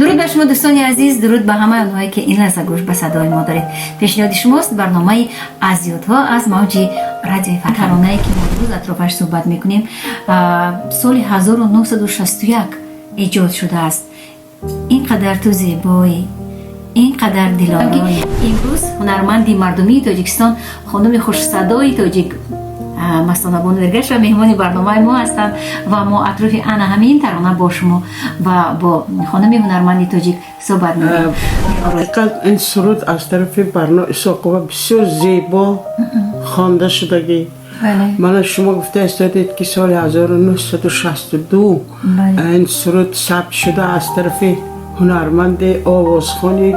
درود به شما دوستان عزیز، درود به همه اونهایی که این لحظه گوش به صدای ما دارید. پیشنهاد شماست برنامه از یادها از موج رادیو ترانه‌ای که ما روز اطرافش صحبت میکنیم سال 1961 ایجاد شده است. اینقدر تو زیبایی، اینقدر دلارایی. امروز هنرمندی مردمی تاجیکستان خانم خوش صدای تاجیک مستانه بانویرگشت و مهمان برنامه ما هستند و ما اطراف انا همین ترانه با شما و با خانم هنرمندی تاجیک صحبت می‌کنیم. حقیقت این سرود از طرف برنامائی بسیار زیبا خوانده شدگی. من شما گفته استادید که سال 1962 این سرود ثبت شده از طرف هنرمند آوازخوانی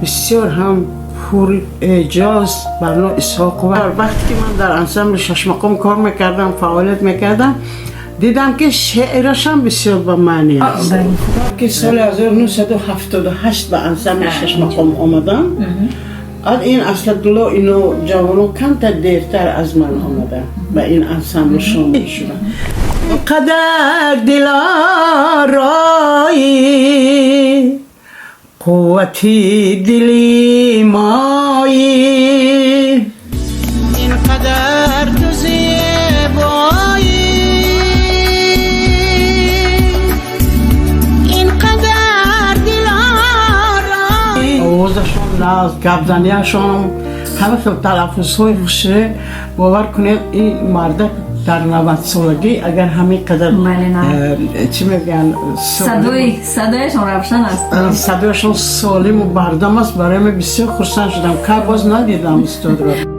بسیار هم پر اعجاز برنامائی وقتی که من در انسمبل شش مقام کار میکردم، فعالیت میکردم، دیدم که شعرش هم بسیار با معنی است. که سال 1978 به انسمبل شش مقام آمدم. این اسدالله اینو جوانو کم تا دیرتر از من آمدن و این انسمبل شامل شدن. قدر دلارایی قوتی دلی مایی، اینقدر تو زیبایی، اینقدر دلارایی. آوازشون ناز، گبزنیشون همه خیلی تلفظهای خوشه. باور کنید این مرد در 90 سالگی اگر همین قدر چی میگن صدایشون روشن است، صدایشون سالم و بردم است. برای من بسیار خرسند شدم که باز ندیدم استاد را.